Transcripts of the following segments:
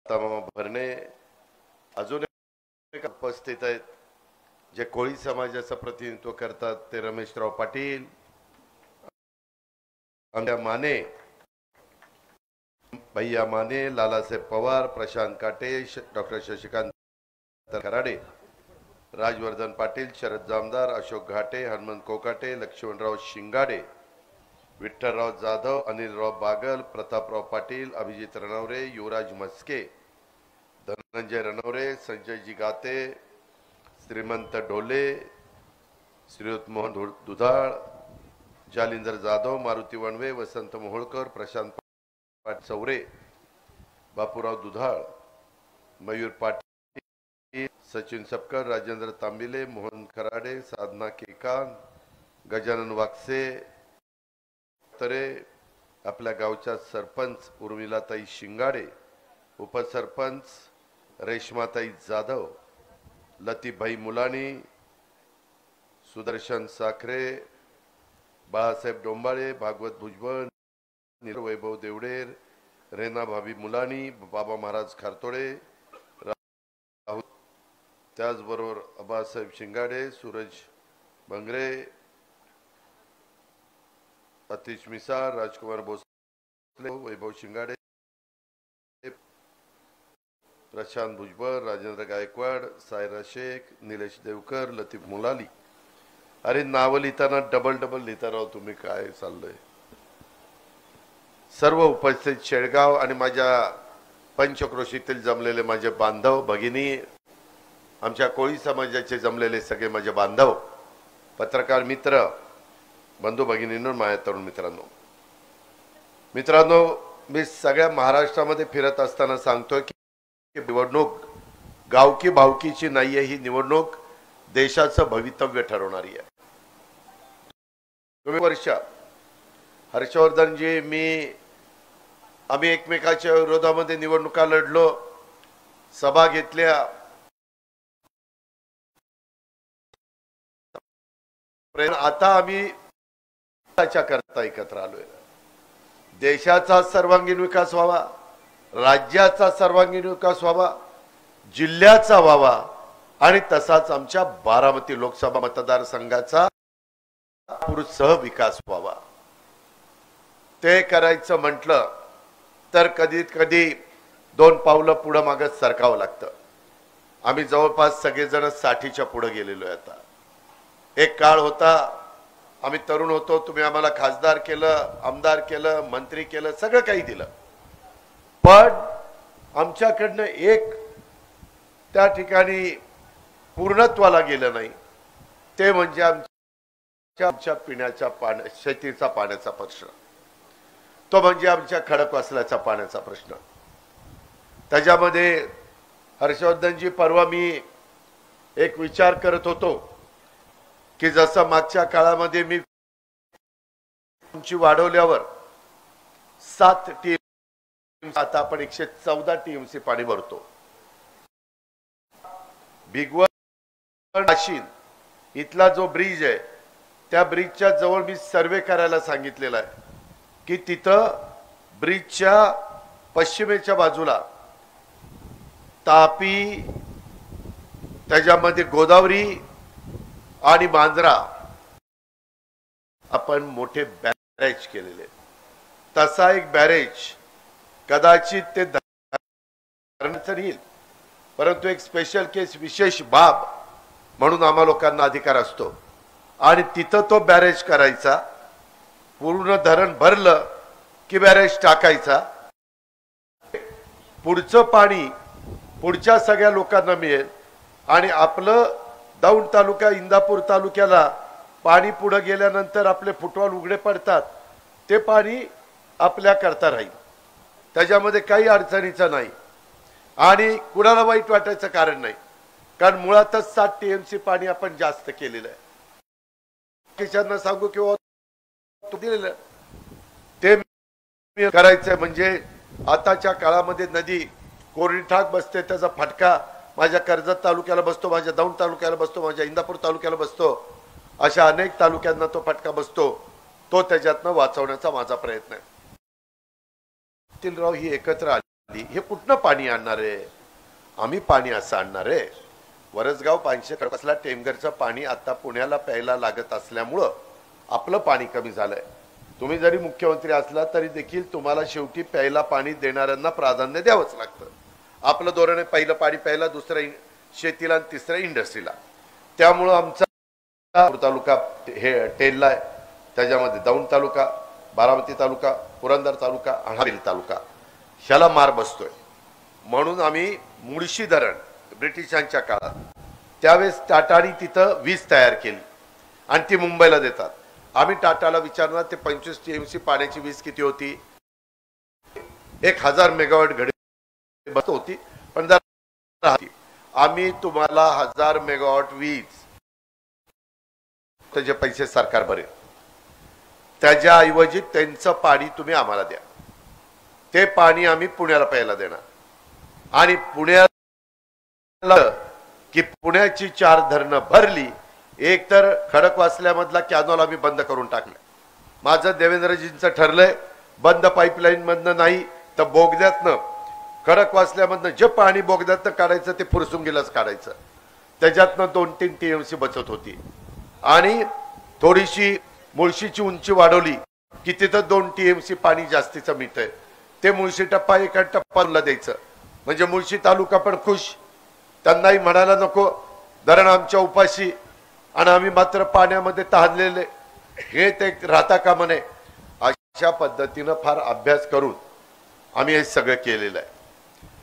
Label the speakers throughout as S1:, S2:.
S1: भरणे अजून एक उपस्थित आहेत जे कोळी समाजाचं प्रतिनिधित्व करतात ते रमेशराव पाटील, माने, भैया माने, लालासाहेब पवार, प्रशांत काटे, डॉक्टर शशिकांत कराडे, राजवर्धन पाटील, शरद जामदार, अशोक घाटे, हनुमंत कोकाटे, लक्ष्मणराव शिंगाडे, विठ्ठलराव जाधव, अनिलराव बागल, प्रतापराव पाटील, अभिजित रणवरे, युवराज मस्के, धनंजय रणवरे, संजयजी गाते, श्रीमंत डोले, श्रीयुत मोहन दुधाळ, जालिंदर जाधव, मारुती वणवे, वसंत मोहोळकर, प्रशांत चौरे, बापूराव दुधाळ, मयूर पाटील, सचिन सपकर, राजेंद्र तांबिले, मोहन खराडे, साधना केकान, गजानन वागसे, तरे, आपल्या गावच्या सरपंच उर्मिलाताई शिंगाडे, उपसरपंच रेशमाताई जाधव, लतीफभाई मुलानी, सुदर्शन साखरे, बाळासाहेब डोंबाळे, भागवत भुजबळ, वैभव देवडेर, रेना भाभी मुलानी, बाबा महाराज खारतोडे, त्याचबरोबर अबासाहेब शिंगाडे, सूरज बंगरे, अतिश मिसाळ, राजकुमार भोसले, वैभव शिंगाडे, प्रशांत भुजबळ, राजेंद्र गायकवाड, सायरा शेख, निलेश देवकर, लतीफ मुलाली. अरे नाव लिहिताना डबल लिहिता राव तुम्ही, काय चाललंय. सर्व उपस्थित शेळगाव आणि माझ्या पंचक्रोशीतील जमलेले माझे बांधव भगिनी, आमच्या कोळी समाजाचे जमलेले सगळे माझे बांधव, पत्रकार मित्र, बंधू भगिनींनो, माझ्या तरुण मित्रांनो, मी सगळ्या महाराष्ट्रामध्ये फिरत असताना सांगतोय की निवडणूक गावकी भावकीची नाहीये, ही निवडणूक देशाचं भवितव्य ठरवणारी आहे. वर्ष हर्षवर्धनजी, आम्ही एकमेकाच्या विरोधामध्ये निवडणुका लढलो, सभा घेतल्या, आता आम्ही करता एकत्र आलोय. देशाचा सर्वांगीण विकास व्हावा, राज्याचा सर्वांगीण विकास व्हावा, जिल्ह्याचा व्हावा आणि तसाच आमच्या बारामती लोकसभा मतदारसंघाचा सह विकास व्हावा. ते करायचं म्हटलं तर कधी दोन पावलं पुढं मागं सरकावं लागतं. आम्ही जवळपास सगळेजण 60च्या पुढे गेलेलो आहे. आता एक काळ होता, आम्ही तरुण होतो, तुम्ही आम्हाला खासदार केलं, आमदार केलं, मंत्री केलं, सगळं काही दिलं, पण आमच्याकडनं एक त्या ठिकाणी पूर्णत्वाला गेलं नाही. ते म्हणजे आमच्या पिण्याच्या शेतीचा पाण्याचा प्रश्न, तो म्हणजे आमच्या खडकवासल्याचा पाण्याचा प्रश्न. त्याच्यामध्ये हर्षवर्धनजी, परवा मी एक विचार करत होतो की जसं मागच्या काळामध्ये मी वाढवल्यावर 7 TMC, आता आपण 114 TMC पाणी भरतो. भिगवण इथला जो ब्रिज आहे, त्या ब्रिजच्या जवळ मी सर्वे करायला सांगितलेला आहे की तिथं ब्रिजच्या पश्चिमेच्या बाजूला तापी, त्याच्यामध्ये गोदावरी आणि मांजरा आपण मोठे बॅरेज केलेले. तसा एक बॅरेज कदाचित ते येईल, परंतु एक स्पेशल केस, विशेष बाब म्हणून आम्हा लोकांना अधिकार असतो आणि तिथं तो बॅरेज करायचा. पूर्ण धरण भरलं की बॅरेज टाकायचा. पुढचं पाणी पुढच्या सगळ्या लोकांना मिळेल आणि आपलं दौंड तालुका, इंदापूर तालुक्याला पाणी पुढे गेल्यानंतर आपले फुटवाल उघडे पडतात, ते पाणी आपल्या करता राहील. त्याच्यामध्ये काही अडचणीचं नाही आणि कुणाला वाईट वाटायचं कारण नाही, कारण मुळातच 7 TMC पाणी आपण जास्त केलेलं आहे. किशोरांना सांगू किंवा दिलेलं ते करायचंय. म्हणजे आताच्या काळामध्ये नदी कोरडी ठाक बसते, त्याचा फटका माझ्या कर्जत तालुक्याला बसतो, माझ्या दौंड तालुक्याला बसतो, माझ्या इंदापूर तालुक्याला बसतो, अशा अनेक तालुक्यांना तो फटका बसतो. तो त्याच्यातनं वाचवण्याचा माझा प्रयत्न आहे. ही एकत्र आली. हे कुठनं पाणी आणणार आहे? आम्ही पाणी असं आणणार आहे? वरसगाव पानशे खडकवासला टेमघरचं पाणी आता पुण्याला प्यायला लागत असल्यामुळं आपलं पाणी कमी झालंय. तुम्ही जरी मुख्यमंत्री असला तरी देखील तुम्हाला शेवटी प्यायला पाणी देणाऱ्यांना प्राधान्य द्यावंच लागतं. आपलं धोरण आहे पहिलं पाणी प्यायला, दुसरं शेतीला आणि तिसरं इंडस्ट्रीला. त्यामुळं आमचा तालुका हे टेलला आहे, त्याच्यामध्ये दौंड तालुका, बारामती तालुका, पुरंदर तालुका आणि हवेली तालुका ह्याला मार बसतोय. म्हणून आम्ही मुळशी धरण ब्रिटिशांच्या काळात त्यावेळेस टाटाने तिथं वीज तयार केली आणि ती मुंबईला देतात. आम्ही टाटाला विचारणार ते 25 TMC पाण्याची वीज किती होती? 1000 मेगावॉट घडी बस होती. पण आम्ही तुम्हाला 1000 मेगावॉट वीज त्याचे पैसे सरकार भरेल, त्याच्याऐवजी त्यांचं पाणी तुम्ही आम्हाला द्या. ते पाणी आम्ही पुण्याला प्यायला देणार. आणि पुण्याला की पुण्याची 4 धरणं भरली. एक तर खडकवासल्यामधला कॅनॉल आम्ही बंद करून टाकलं. माझं देवेंद्रजींचं ठरलंय बंद पाईपलाईन मधनं नाही तर बोगद्यातनं, खडकवासल्यामधनं जे पाणी बोगद्यातनं काढायचं ते फुरसुंगीलाच काढायचं. त्याच्यातनं 2-3 TMC बचत होती. आणि थोडीशी मुळशीची उंची वाढवली की तिथं 2 TMC पाणी जास्तीचं मिळतंय. ते मुळशी टप्पा एका टप्पाला द्यायचं म्हणजे मुळशी तालुका पण खुश. त्यांनाही म्हणायला नको धरण आमच्या उपाशी आणि आम्ही मात्र पाण्यामध्ये तहानलेले, हे ते राहता कामा नये. अशा पद्धतीनं फार अभ्यास करून आम्ही हे सगळं केलेलं आहे.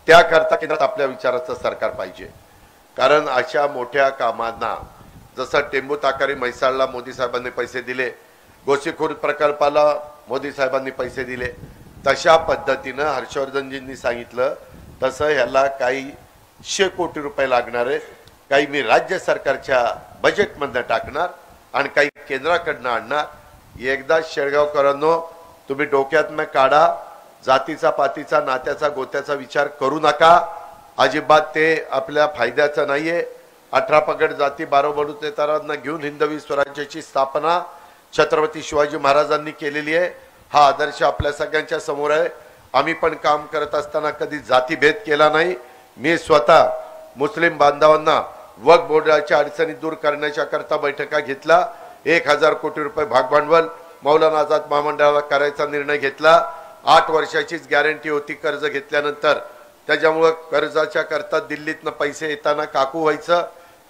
S1: त्याकरता केंद्रात आपल्या विचाराचं सरकार पाहिजे. कारण अशा मोठ्या कामांना जसं टेंबू ताकारी म्हैसाळला मोदी साहेबांनी पैसे दिले, गोसीखुर्द प्रकल्पाला मोदी साहेबांनी पैसे दिले, तशा पद्धतीनं हर्षवर्धनजींनी सांगितलं तसं ह्याला काही 100 कोटी रुपये लागणार आहे. काही मी राज्य सरकारच्या बजेटमधनं टाकणार आणि काही केंद्राकडनं आणणार. एकदा शेळगावकरांनो तुम्ही डोक्यातनं काढा, जातीचा पातीचा नात्याचा गोत्याचा विचार करू नका. अजिबात ते आपल्या फायद्याचं नाहीये. 18 पगड जाती 12 बडुतेदारांना घेऊन हिंदवी स्वराज्याची स्थापना छत्रपती शिवाजी महाराजांनी केलेली आहे. हा आदर्श आपल्या सगळ्यांच्या समोर आहे. आम्ही पण काम करत असताना कधी जातीभेद केला नाही. मी स्वतः मुस्लिम बांधवांना वक्फ बोर्डाच्या अडचणी दूर करण्याच्या करता बैठका घेतला. 1000 कोटी रुपये भागभांडवल मौलाना आझाद महामंडळाला करायचा निर्णय घेतला. 8 वर्षाचीच गॅरंटी होती कर्ज घेतल्यानंतर. त्याच्यामुळं कर्जाच्या करता दिल्लीतनं पैसे येताना काकू व्हायचं,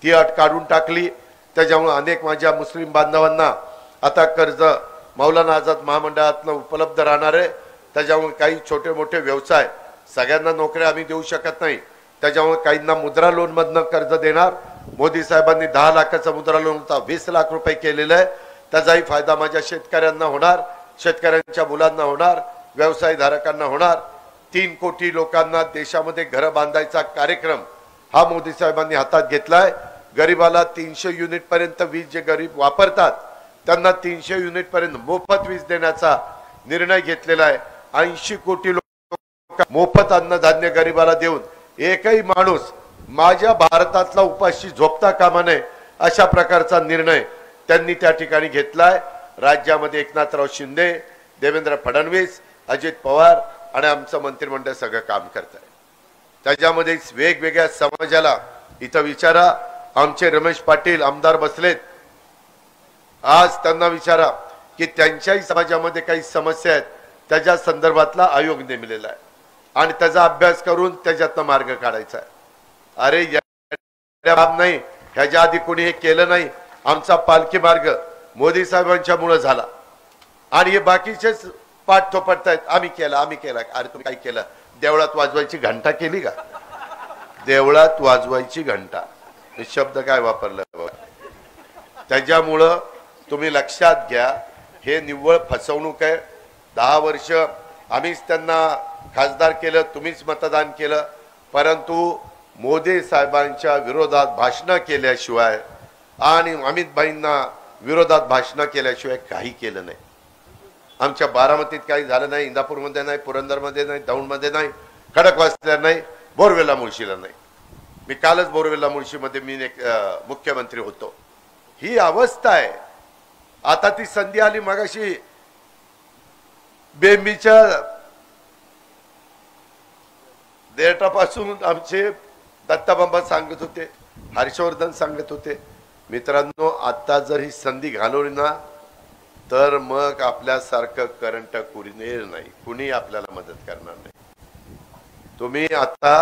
S1: ती अट काढून टाकली. त्याच्यामुळे अनेक माझ्या मुस्लिम बांधवांना आता कर्ज मौलाना आझाद महामंडळातनं उपलब्ध राहणार आहे. त्याच्यामुळे काही छोटे मोठे व्यवसाय, सगळ्यांना नोकऱ्या आम्ही देऊ शकत नाही, त्याच्यामुळे काहींना मुद्रा लोन मधनं कर्ज देणार. मोदी साहेबांनी 10 लाखाचा मुद्रा लोन होता 20 लाख रुपये केलेला आहे. त्याचाही फायदा माझ्या शेतकऱ्यांना होणार, शेतकऱ्यांच्या मुलांना होणार, व्यवसायधारकांना होणार. 3 कोटी लोकांना देशामध्ये घर बांधायचा कार्यक्रम हा मोदी साहेबांनी हातात घेतलाय. गरीबाला 300 युनिट पर्यंत वीज जे गरीब वापरतात त्यांना 300 युनिट पर्यंत मोफत वीज देण्याचा निर्णय घेतलेला आहे. 80 कोटी लोक मोफत अन्नधान्य गरीबाला देऊन एकही माणूस माझ्या भारतातला उपाशी झोपता कामा नये अशा प्रकारचा निर्णय त्यांनी त्या ठिकाणी घेतलाय. राज्यामध्ये एकनाथराव शिंदे, देवेंद्र फडणवीस, अजित पवार आणि आमचं मंत्रिमंडळ सगळं काम करत आहे. त्याच्यामध्ये वेगवेगळ्या समाजाला इथं विचारा. आमचे रमेश पाटील आमदार बसलेत, आज त्यांना विचारा की त्यांच्याही समाजामध्ये काही समस्या आहेत, त्याच्या संदर्भातला आयोग नेमलेला आहे आणि त्याचा अभ्यास करून त्याच्यातनं मार्ग काढायचा आहे. अरे नाही, ह्याच्या आधी कोणी हे केलं नाही. आमचा पालखी मार्ग मोदी साहेबांच्या मुळे झाला आणि हे बाकीचेच पाठ थोपटतायत, आम्ही केला आम्ही केला. अरे तुम्ही काय केलं? देवळात वाजवायची घंटा केली का? देवळात वाजवायची घंटा हे शब्द काय वापरलं? त्याच्यामुळं तुम्ही लक्षात घ्या, हे निव्वळ फसवणूक आहे. 10 वर्ष आम्हीच त्यांना खासदार केलं, तुम्हीच मतदान केलं, परंतु मोदी साहेबांच्या विरोधात भाषणं केल्याशिवाय आणि अमित भाईंना विरोधात भाषणं केल्याशिवाय काही केलं नाही. आमच्या बारामतीत काही झालं नाही, इंदापूरमध्ये नाही, पुरंदरमध्ये नाही, दौंडमध्ये नाही, खडकवासला नाही, बोरवेला मुळशीला नाही. मी कालच बोरवेला मुळशीमध्ये मी मुख्यमंत्री होतो. ही अवस्था आहे. आता ती संधी आली. मगाशी बेंबीच्या देरटापासून आमचे दत्ताबाबा सांगत होते, हर्षवर्धन सांगत होते. मित्रांनो, आता जर ही संधी घालवली ना तर मग आपल्यासारखं करंट कुणीच नाही, कुणी आपल्याला मदत करणार नाही. तुम्ही आता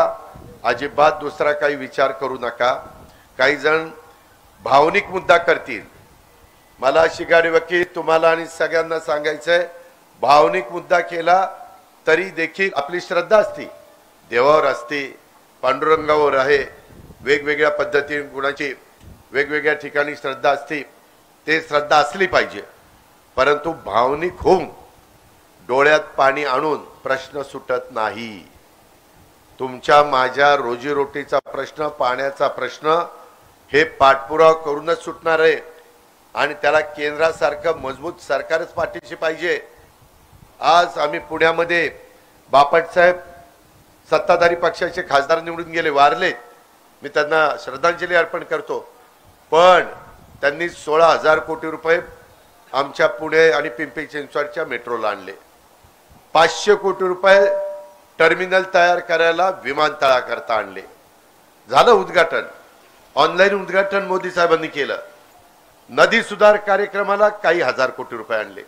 S1: अजिबात दुसरा काही विचार करू नका. काही जण भावनिक मुद्दा करतील. मला शिगाडी वकील तुम्हाला आणि सगळ्यांना सांगायचंय, भावनिक मुद्दा केला तरी देखील आपली श्रद्धा असती, देवावर असते, पांडुरंगावर आहे. वेगवेगळ्या पद्धतीने गुणाची वेगवेगळ्या ठिकाणी श्रद्धा असते, ते श्रद्धा असली पाहिजे. परंतु भावनिक होऊन डोळ्यात पाणी आणून प्रश्न सुटत नाही. तुमच्या माझ्या रोजीरोटीचा प्रश्न, पाण्याचा प्रश्न हे पाठपुरावा करूनच सुटणार आहे. आणि त्याला केंद्रासारखं मजबूत सरकारच पाठीशी पाहिजे. आज आम्ही पुण्यामध्ये बापट साहेब सत्ताधारी पक्षाचे खासदार निवडून गेले, वारले. मी त्यांना श्रद्धांजली अर्पण करतो. पण त्यांनी 16,000 कोटी रुपये आमच्या पुणे आणि पिंपरी चिंचवडच्या मेट्रोला आणले. 500 कोटी रुपये टर्मिनल तयार करायला विमानतळाकरता आणले. झालं उद्घाटन, ऑनलाईन उद्घाटन मोदी साहेबांनी केलं. नदी सुधार कार्यक्रमाला काही 1000 कोटी रुपये आणले.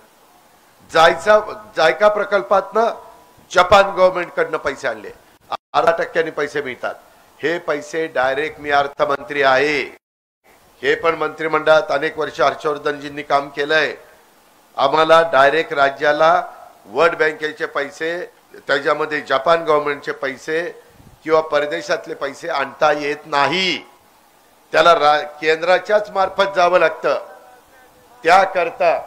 S1: जायका प्रकल्पातनं जपान गव्हर्नमेंट कडनं पैसे आणले, 10% पैसे मिळतात. हे पैसे डायरेक्ट, मी अर्थमंत्री आहे, हे पण मंत्रिमंडळात अनेक वर्ष हर्षवर्धनजींनी काम केलंय. आम्हाला डायरेक्ट राज्याला वर्ल्ड बँकेचे पैसे, त्याच्यामध्ये जपान गव्हर्नमेंटचे पैसे किंवा परदेशातले पैसे आणता येत नाही. त्याला केंद्राच्याच मार्फत जावं लागतं. त्याकरता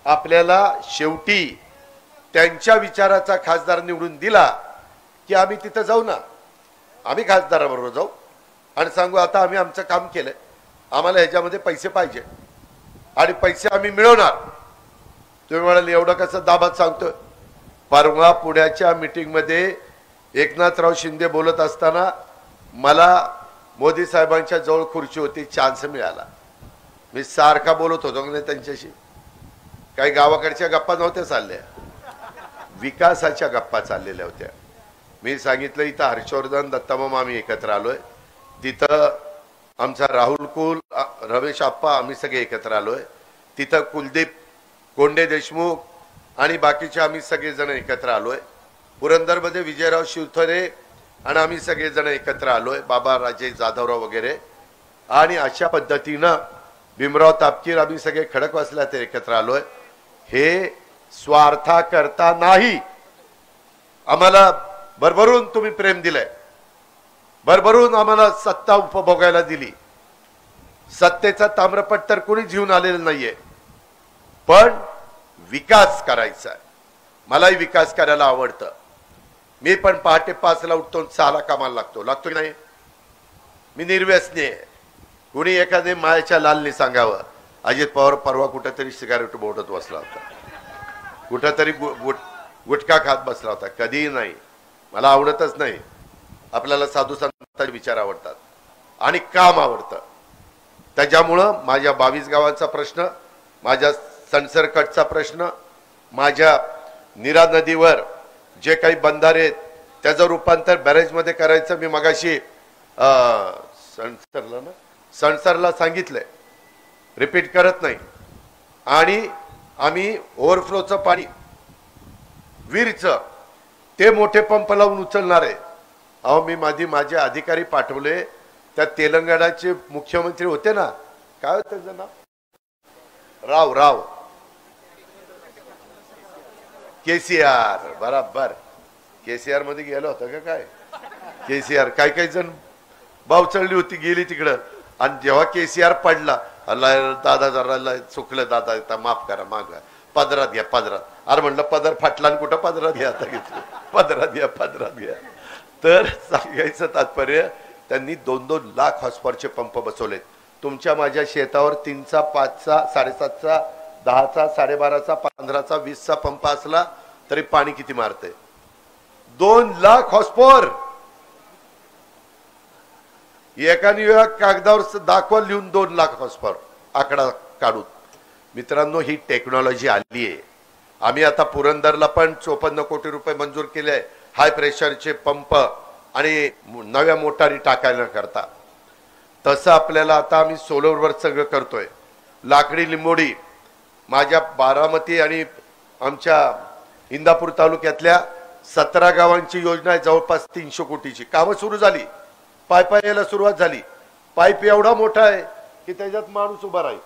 S1: आपल्याला शेवटी त्यांच्या विचाराचा खासदार निवडून दिला की आम्ही तिथं जाऊ ना, आम्ही खासदाराबरोबर जाऊ आणि सांगू आता आम्ही आमचं काम केलंय, आम्हाला ह्याच्यामध्ये पैसे पाहिजे आणि पैसे आम्ही मिळवणार. तुम्ही म्हणाल एवढं कसं दाबात सांगतोय? परवा पुण्याच्या मीटिंगमध्ये एकनाथराव शिंदे बोलत असताना मला मोदी साहेबांच्या जवळ खुर्ची होती, चान्स मिळाला. मी सारखा बोलत होतो की नाही त्यांच्याशी. काही गावाकडच्या गप्पा नव्हत्या चालल्या, विकासाच्या गप्पा चाललेल्या होत्या. मी सांगितलं इथं हर्षवर्धन दत्तामामा आम्ही एकत्र आलोय, तिथं आमचा राहुल कुल, रमेश आप्पा, आम्ही सगळे एकत्र आलोय. तिथं कुलदीप कोंडे देशमुख आणि बाकीचे आम्ही सगळेजण एकत्र आलोय. पुरंदरमध्ये विजयराव शिवथरे आणि आम्ही सगळेजण एकत्र आलोय, बाबा राजे जाधवराव वगैरे. आणि अशा पद्धतीनं भीमराव तापकीर, आम्ही सगळे खडकवासला ते एकत्र आलोय. हे स्वार्था करता नाही. आम्हाला भरभरून तुम्ही प्रेम दिलंय, भरभरून आम्हाला सत्ता उपभोगायला दिली. सत्तेचा ताम्रपट तर कोणी घेऊन आलेलं नाहीये, पण विकास करायचा आहे. मलाही विकास करायला आवडतं. मी पण पहाटे 5ला उठतो, 6ला कामाला लागतो की नाही? मी निर्व्यसनी आहे. कुणी एखादे मायाच्या लालने सांगावं, अजित पवार परवा कुठेतरी सिगारेट बोटत बसला होता, कुठेतरी गुटखा खात बसला होता. कधीही नाही, मला आवडतच नाही. आपल्याला साधू संतांचे विचार आवडतात आणि काम आवडतं. त्याच्यामुळं माझ्या 22 गावांचा प्रश्न, माझ्या सणसरकटचा प्रश्न, माझ्या नीरा नदीवर जे काही बंधारे आहेत त्याचं रूपांतर बॅरेजमध्ये करायचं मी मगाशी सणसरला सांगितलंय, रिपीट करत नाही. आणि आम्ही ओव्हरफ्लोचं पाणी वीरचं ते मोठे पंप लावून उचलणार आहे. अहो, मी माझे अधिकारी पाठवले. त्या तेलंगणाचे मुख्यमंत्री होते ना, काय होतं त्यांचं नाव? राव केसीआर. बराबर केसीआर मध्ये गेलं होतं का काय? केसीआर काही जण भाव चढली होती, गेली तिकडं. आणि जेव्हा केसीआर पडला, अल्ला दादा जरा चुकलं दादा, माफ करा, मागा पदरात घ्या, पदरात. अरे म्हणलं पदर फाटला आणि कुठं पदरात घ्या, आता घेतलं पदरात घ्या. तर सांगायचं तात्पर्य, त्यांनी 2-2 लाख हॉर्सपॉवरचे पंप बसवलेत. तुमच्या माझ्या शेतावर 3चा, 5चा, 7.5चा, 10चा, 12.5चा, 15चा, 20चा पंप असला तरी पाणी किती मारते? 2 लाख हॉर्सपॉवर. एकाने कागदावर दाखवा लिहून 2 लाख हॉर्सपॉवर आकडा काढून. मित्रांनो, ही टेक्नॉलॉजी आली आहे. आम्ही आता पुरंदरला पण 54 कोटी रुपये मंजूर केले. हाय प्रेशरचे पंप आणि नव्या मोटारी टाकायला करता. तसं आपल्याला आता आम्ही सोलरवर सगळं करतोय. लाकडी लिंबोडी माझ्या बारामती आणि आमच्या इंदापूर तालुक्यातल्या 17 गावांची योजना आहे, जवळपास 300 कोटीची. कामं सुरू झाली, पायपा यायला सुरुवात झाली. पाईप एवढा मोठा आहे की त्याच्यात माणूस उभा राहील.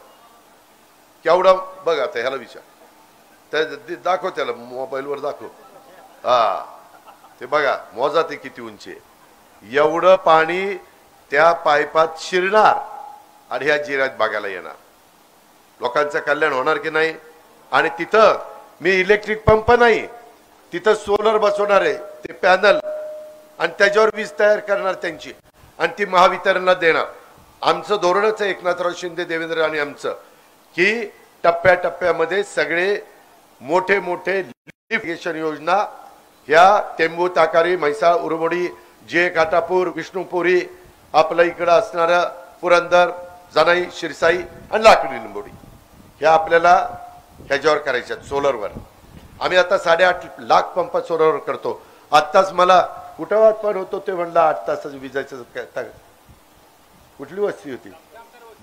S1: केवढा बघा, आता ह्याला विचार, त्या दाखव, त्याला मोबाईलवर दाखव. हा ते बघा, मोजा ते किती उंची आहे. एवढं पाणी त्या पाईपात शिरणार आणि ह्या जिऱ्यात बघायला येणार. लोकांचं कल्याण होणार की नाही. आणि तिथं मी इलेक्ट्रिक पंप नाही, तिथं सोलर बसवणार आहे, ते पॅनल, आणि त्याच्यावर वीज तयार करणार त्यांची, आणि ती महावितरणला देणार. आमचं धोरणच आहे, एकनाथराव शिंदे, देवेंद्र आणि आमचं, की टप्प्याटप्प्यामध्ये सगळे मोठे मोठे लिफ्ट योजना ह्या टेंबू, ताकारी, म्हैसाळ, उरमोडी, जे घाटापूर, विष्णुपुरी, आपल्या इकडं असणारं पुरंदर, जनाई, शिरसाई आणि लाकडी लिंबोडी, ह्या आपल्याला ह्याच्यावर करायच्या सोलरवर. आम्ही आता 8.5 लाख पंप सोलरवर करतो. आत्ताच मला कुठं वाटपण होतो ते म्हणलं 8 तासाचं विजायचं. कुठली वस्ती होती?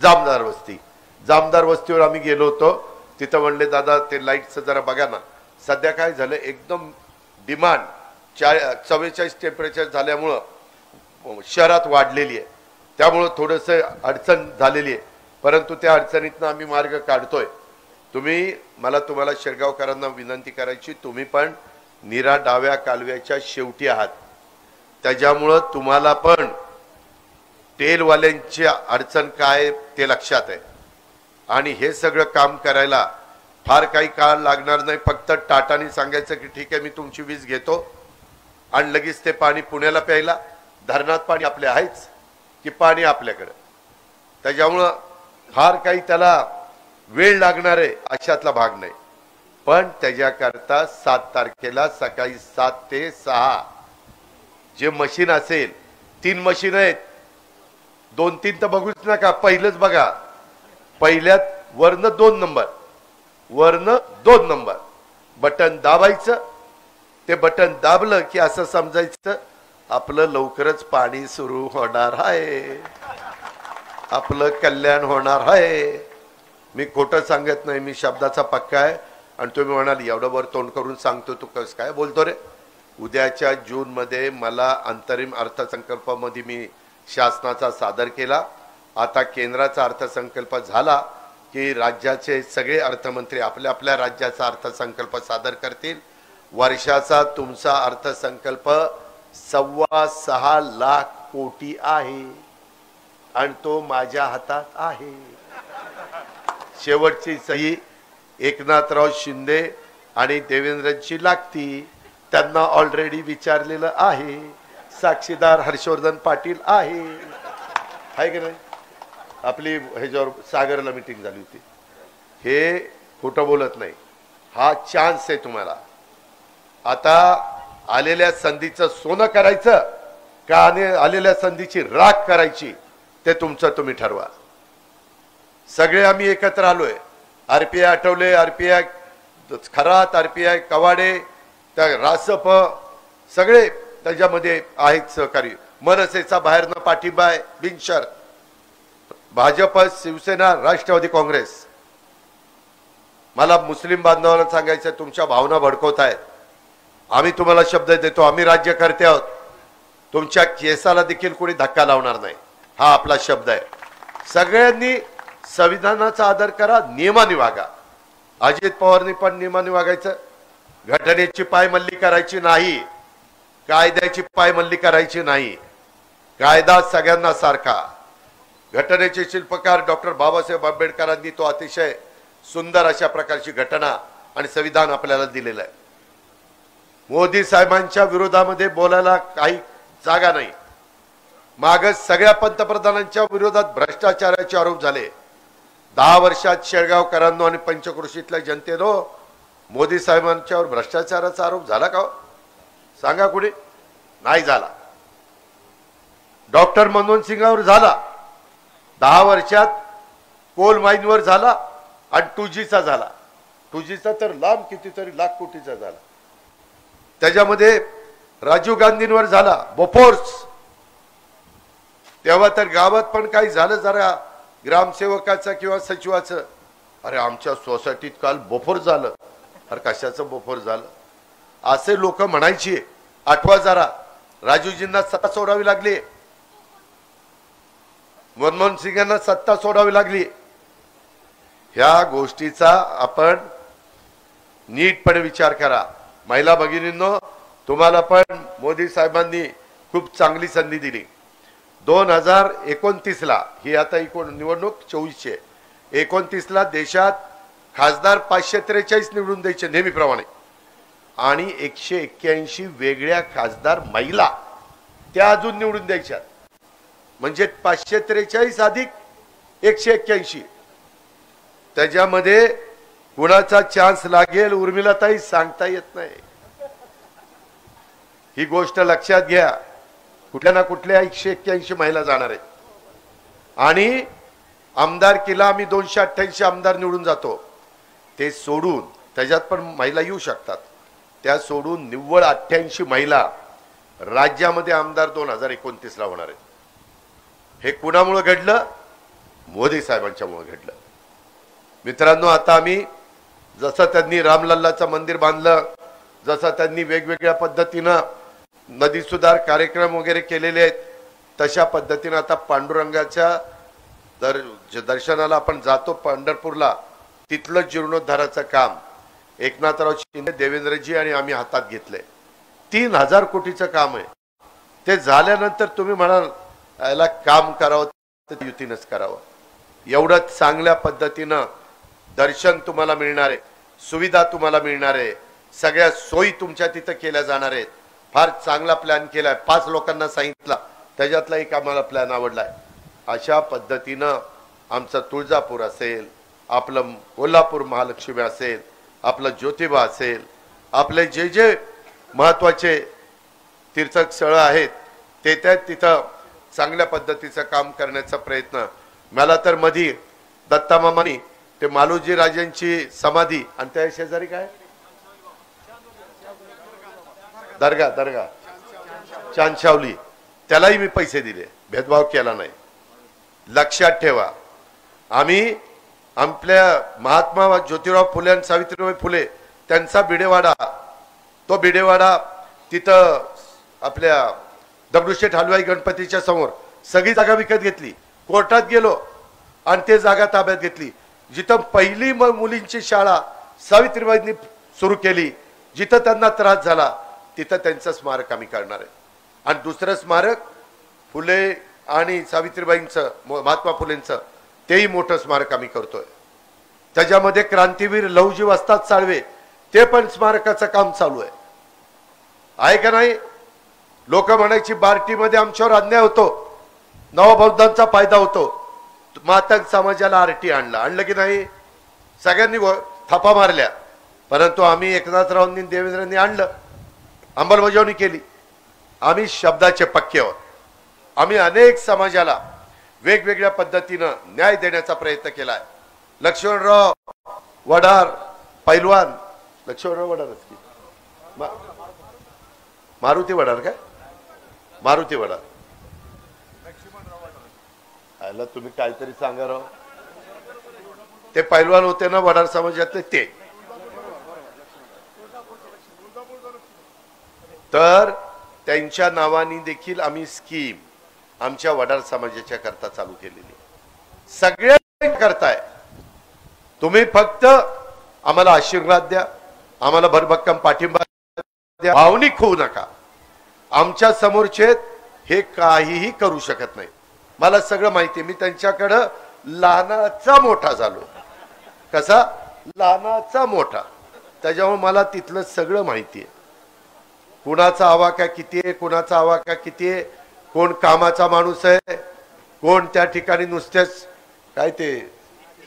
S1: जामदार वस्ती. जामदार वस्तीवर आम्ही गेलो होतो. तिथं म्हणले, दादा ते लाईटचं जरा बघा ना. सध्या काय झालं, एकदम डिमांड 44 टेम्परेचर झाल्यामुळं शहरात वाढलेली आहे, त्यामुळं थोडंसं अडचण झालेली आहे. परंतु त्या अडचणीतनं आम्ही मार्ग काढतोय. तुम्हाला शेरगावकरांना विनंती करायची, तुम्ही पण नीरा डाव्या कालव्याच्या शेवटी आहात, त्याच्यामुळं तुम्हाला पण तेलवाल्यांची अडचण काय ते लक्षात आहे. आणि हे सगळं काम करायला फार काही काळ लागणार नाही. फक्त टाटानी सांगायचं की ठीक आहे, मी तुमची वीज घेतो, आणि लगेच ते पाणी पुण्याला प्यायला. धरणात पाणी आपले आहेच की पाणी आपल्याकडं, त्याच्यामुळं फार काही त्याला वेळ लागणार आहे अशातला भाग नाही. पण त्याच्याकरता 7 तारखेला सकाळी 7 ते 6 जे मशीन असेल, 3 मशीन आहेत, 2-3 तर बघूच नका, पहिलंच बघा. पहिल्यात वरनं 2 नंबर, वरनं 2 नंबर बटन दाबायचं. ते बटन दाबलं की असं समजायचं आपलं लवकरच पाणी सुरू होणार आहे, आपलं कल्याण होणार आहे. मी खोटं सांगत नाही, मी शब्दाचा पक्का आहे. आणि तुम्ही म्हणाल एवढं वर तोंड करून सांगतो, तू कसं काय बोलतो रे. उद्याच्या जूनमध्ये मला अंतरिम अर्थसंकल्पामध्ये मी शासनाचा सादर केला. आता केंद्राचा अर्थसंकल्प झाला की राज्याचे सगळे अर्थमंत्री आपल्या आपल्या राज्याचा अर्थसंकल्प सादर करतील. वर्षाचा तुमचा अर्थसंकल्प 6.25 लाख कोटी आहे, आणि तो माझ्या हातात आहे. शेवटची सही एकनाथराव शिंदे आणि देवेंद्रजी लागती. त्यांना ऑलरेडी विचारलेलं आहे. साक्षीदार हर्षवर्धन पाटील आहे की नाही. आपली ह्याच्यावर सागरला मीटिंग झाली होती. हे खोटं बोलत नाही. हा चान्स आहे तुम्हाला. आता आलेल्या संधीचं सोनं करायचं का आलेल्या संधीची राख करायची ते तुमचं तुम्ही ठरवा. सगळे आम्ही एकत्र आलोय. RPI Athawale, RPI Kharat, RPI Kawade, त्या रासप सगळे त्याच्यामध्ये आहेत सहकारी. मनसेचा बाहेरनं पाठिंबा आहे बिनशर्त. भाजप, शिवसेना, राष्ट्रवादी काँग्रेस. मला मुस्लिम बांधवांना सांगायचं, तुमच्या भावना भडकवत आहेत. आम्ही तुम्हाला शब्द देतो, आम्ही राज्यकर्ते आहोत. तुमच्या केसाला देखील कोणी धक्का लावणार नाही, हा आपला शब्द आहे. सगळ्यांनी संविधानाचा आदर करा, नियमाने वागा. अजित पवारनी पण नियमाने वागायचं. घटनेची पायमल्ली करायची नाही, कायद्याची पायमल्ली करायची नाही. कायदा सगळ्यांना सारखा. घटनेचे शिल्पकार डॉक्टर बाबासाहेब आंबेडकरांनी तो अतिशय सुंदर अशा प्रकारची घटना आणि संविधान आपल्याला दिलेलं आहे. मोदी साहेबांच्या विरोधामध्ये बोलायला काही जागा नाही. माग सगळ्या पंतप्रधानांच्या विरोधात भ्रष्टाचाराचे आरोप झाले. 10 वर्षात शेळगावकरांनो आणि पंचक्रोशीतल्या जनतेनो मोदी साहेबांच्यावर भ्रष्टाचाराचा आरोप झाला का? सांगा कुणी. नाही झाला. डॉक्टर मनमोहन सिंगावर झाला. 10 वर्षात कोल माईनवर झाला आणि 2Gचा झाला. 2Gचा तर लांब कितीतरी लाख कोटीचा झाला. त्याच्यामध्ये राजीव गांधींवर झाला बोफोर्स, तेव्हा तर गावात पण काही झालं जरा ग्रामसेवकाचं किंवा सचिवाचं, अरे आमच्या सोसायटीत काल बोफोर्स झालं, अरे कशाचं बोफोर्स झालं असे लोक म्हणायची. आठवा जरा, राजीवजींना सत्ता सोडावी लागली, मनमोहन सिंगांना सत्ता सोडावी लागली. ह्या गोष्टीचा आपण नीटपणे विचार करा. महिला भगिनींनो, तुम्हाला पण मोदी साहेबांनी खूप चांगली संधी दिली. 2029ला ही आता निवडणूक 24ची आहे, 29ला देशात खासदार 543 निवडून द्यायचे नेहमीप्रमाणे, आणि 181 वेगळ्या खासदार महिला त्या अजून निवडून द्यायच्या. म्हणजे 543 अधिक 181, त्याच्यामध्ये कुणाचा चान्स लागेल उर्मिलाताई सांगता येत नाही. ही गोष्ट लक्षात घ्या. कुठल्या ना कुठल्या 181 महिला जाणार आहेत. आणि आमदारकीला आम्ही 288 आमदार निवडून जातो. ते सोडून त्याच्यात पण महिला येऊ शकतात, त्या सोडून निव्वळ 88 महिला राज्यामध्ये आमदार 2029ला होणार आहेत. हे कुणामुळे घडलं? मोदी साहेबांच्यामुळे घडलं. मित्रांनो, आता आम्ही जसं त्यांनी रामलल्लाचं मंदिर बांधलं, जसं त्यांनी वेगवेगळ्या पद्धतीनं नदी सुधार कार्यक्रम वगैरे केलेले आहेत, तशा पद्धतीनं आता पांडुरंगाच्या दर्शनाला आपण जातो पंढरपूरला, तिथलं जीर्णोद्धाराचं काम एकनाथराव शिंदे, देवेंद्रजी आणि आम्ही हातात घेतले. 3000 कोटीचं काम आहे. ते झाल्यानंतर तुम्ही म्हणाल याला काम करावं तर युतीनंच करावं. एवढं चांगल्या पद्धतीनं दर्शन तुम्हाला मिळणार आहे, सुविधा तुम्हाला मिळणार आहे, सगळ्या सोयी तुमच्या तिथं केल्या जाणार आहेत. फार चांगला प्लॅन केलाय. 5 लोकांना सांगितला, त्याच्यातला एक आम्हाला प्लॅन आवडलाय. अशा पद्धतीनं आमचं तुळजापूर असेल, आपलं कोल्हापूर महालक्ष्मी असेल, आपलं ज्योतिबा असेल, आपले जे जे महत्वाचे तीर्थस्थळं आहेत ते त्या तिथं चांगल्या पद्धतीचं काम करण्याचा प्रयत्न. मला तर मधी दत्तामामानी ते मालोजी राजांची समाधी आणि त्या शेजारी काय दर्गा चांदशावली, त्यालाही मी पैसे दिले, भेदभाव केला नाही. लक्षात ठेवा, आम्ही आपल्या महात्मा ज्योतिराव फुले आणि सावित्रीबाई फुले त्यांचा बिडेवाडा, तो बिडेवाडा तिथं आपल्या दगडूशेठ हलवाई गणपतीच्या समोर सगळी जागा विकत घेतली. कोर्टात गेलो आणि ते जागा ताब्यात घेतली. जिथं पहिली मुलींची शाळा सावित्रीबाईंनी सुरू केली, जिथं त्यांना त्रास झाला तिथं त्यांचं स्मारक आम्ही करणार आहे. आणि दुसरं स्मारक फुले आणि सावित्रीबाईंचं, महात्मा फुलेंचं, तेही मोठं स्मारक आम्ही करतोय. त्याच्यामध्ये क्रांतीवीर लहुजी वस्ताद साळवे ते पण स्मारकाचं काम चालू आहे का नाही? लोक म्हणायची बार्टीमध्ये आमच्यावर अन्याय होतो, नवबौद्धांचा फायदा होतो, मातंग समाजाला आरटी आणलं की नाही? सगळ्यांनी थापा मारल्या, परंतु आम्ही एकनाथरावांनी देवेंद्रांनी आणलं, अंमलबजावणी केली. आम्ही शब्दाचे पक्के आहोत. आम्ही अनेक समाजाला वेगवेगळ्या पद्धतीनं न्याय देण्याचा प्रयत्न केलाय. लक्ष्मणराव वडार पैलवान, लक्ष्मणराव वडारच की मारुती वडार, काय मारुती वडार, आला तुम्ही काहीतरी सांगा राव. ते पैलवान होते ना वडार समाजातले, ते तर त्यांच्या नावाने देखील आम्ही स्कीम आमच्या वडार समाजाच्या करता चालू केलेली. सगळे करताय. तुम्ही फक्त आम्हाला आशीर्वाद द्या, आम्हाला भरभक्कम पाठिंबा द्या, भावनिक होऊ नका. आमच्या समोरचे हे काहीही करू शकत नाही. मला सगळं माहिती. मी त्यांच्याकडं लहानाचा मोठा झालो. कसा? लहानाचा मोठा. त्याच्यामुळे मला तिथलं सगळं माहिती आहे. कुणाचा आवाका किती आहे, कुणाचा आवाका किती आहे, कोण कामाचा माणूस आहे, कोण त्या ठिकाणी नुसतेच काय ते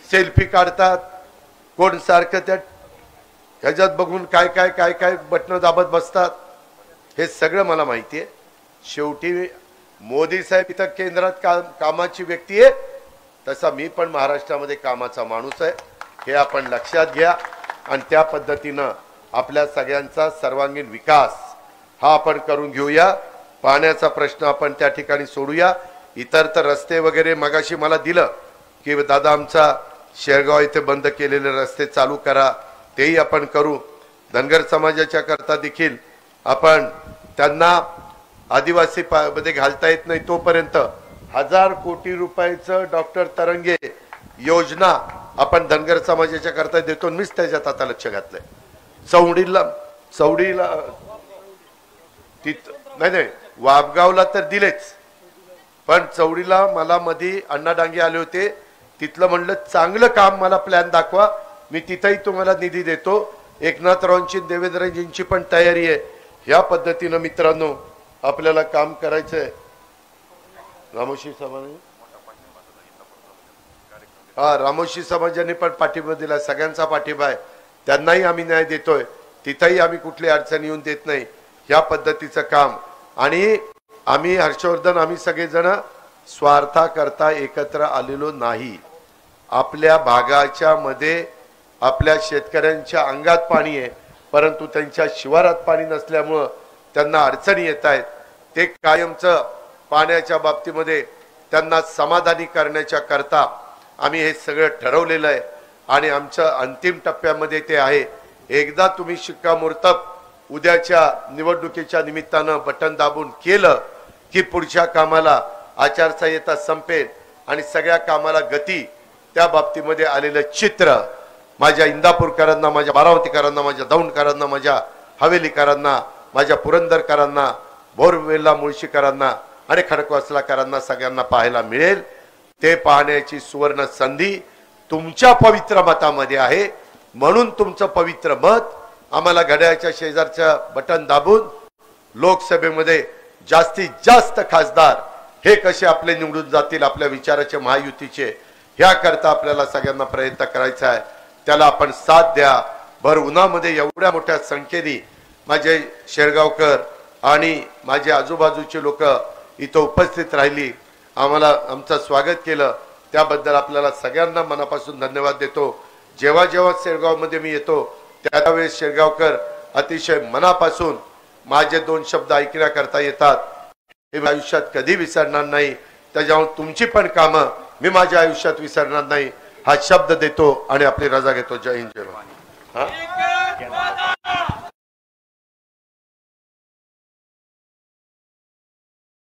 S1: सेल्फी काढतात, कोण सारखं त्या ह्याच्यात बघून काय काय काय काय बटणं दाबत बसतात. हे सगळं मला माहिती आहे. शेवटी मोदी साहेब इथं केंद्रात कामाची व्यक्ती आहे, तसा मी पण महाराष्ट्रामध्ये कामाचा माणूस आहे. हे आपण लक्षात घ्या आणि त्या पद्धतीनं आपल्या सगळ्यांचा सर्वांगीण विकास हा आपण करून घेऊया। पाण्याचा प्रश्न आपण त्या ठिकाणी सोडूया। इतर तर रस्ते वगैरे मगाशी मला दिलं की दादा आमचा शेरगाव इथे बंद केलेले रस्ते चालू करा, तेही आपण करू। धनगर समाजाच्या करता देखील आपण त्यांना आदिवासी मध्ये घालता येत नाही तोपर्यंत 1000 कोटी रुपयाचं डॉक्टर तरंगे योजना आपण धनगर समाजाच्या करता देतो। मीच त्याच्यात आता लक्ष घातलंय। चौडीला नाही वाबगावला तर दिलेच, पण चौडीला मला मध्ये अण्णा डांगे आले होते, तिथलं म्हणलं चांगलं काम मला प्लॅन दाखवा, मी तिथेही तुम्हाला निधी देतो। एकनाथरावांची देवेंद्रजींची पण तयारी आहे। ह्या पद्धतीनं मित्रांनो आपल्याला काम करायचंय। रामोशी समाज रामोशी समाजाने पण पाठिंबा दिला, सगळ्यांचा पाठिंबा आहे, त्यांनाही आम्ही न्याय देतोय, तिथेही आम्ही कुठली अडचण येऊन देत नाही। ह्या पद्धतीचं काम आणि आम्ही हर्षवर्धन आम्ही सगळेजण स्वार्था करता एकत्र आलेलो नाही। आपल्या भागाच्या मध्ये आपल्या शेतकऱ्यांच्या अंगात पाणी आहे, परंतु त्यांच्या शिवारात पाणी नसल्यामुळे त्यांना अडचणी येत आहेत। ते कायमचं पाण्याच्या बाबतीमध्ये त्यांना समाधानी करण्याच्या करता आम्ही हे सगळं ठरवलेलं आहे आणि आमच्या अंतिम टप्प्यामध्ये ते आहे। एकदा तुम्ही शिक्कामोर्तब उद्याच्या निवडणुकीच्या निमित्तानं बटन दाबून केलं की पुढच्या कामाला आचारसंहिता संपेल आणि सगळ्या कामाला गती त्या बाबतीमध्ये आलेलं चित्र माझ्या इंदापूरकरांना, माझ्या बारामतीकरांना, माझ्या दौंडकरांना, माझ्या हवेलीकरांना, माझ्या पुरंदरकरांना, बोरवेल्ला मुळशीकरांना आणि खडकवासलाकरांना सगळ्यांना पाहायला मिळेल। ते पाहण्याची सुवर्ण संधी तुमच्या पवित्र मतामध्ये आहे, म्हणून तुमचं पवित्र मत आम्हाला घड्याळाच्या शेजारच्या बटन दाबून लोकसभेमध्ये जास्तीत जास्त खासदार हे कसे आपले निवडून जातील आपल्या विचाराचे महायुतीचे, ह्या करता आपल्याला सगळ्यांना प्रयत्न करायचा आहे। त्याला आपण साथ द्या। भर उन्हामध्ये एवढ्या मोठ्या संख्येने माझे शेरगावकर आणि माझे आजूबाजूचे लोक इथं उपस्थित राहिली, आम्हाला आमचं स्वागत केलं, त्याबद्दल आपल्याला सगळ्यांना मनापासून धन्यवाद देतो। जेव्हा जेव्हा शेरगावमध्ये मी येतो त्यावेळेस शेरगावकर अतिशय मनापासून माझे 2 शब्द ऐकण्याकरता येतात, हे आयुष्यात कधी विसरणार नाही। त्याच्यामुळे तुमची पण कामं मी माझ्या आयुष्यात विसरणार नाही हा शब्द देतो आणि आपली रजा घेतो। जय हिंद जय भारत।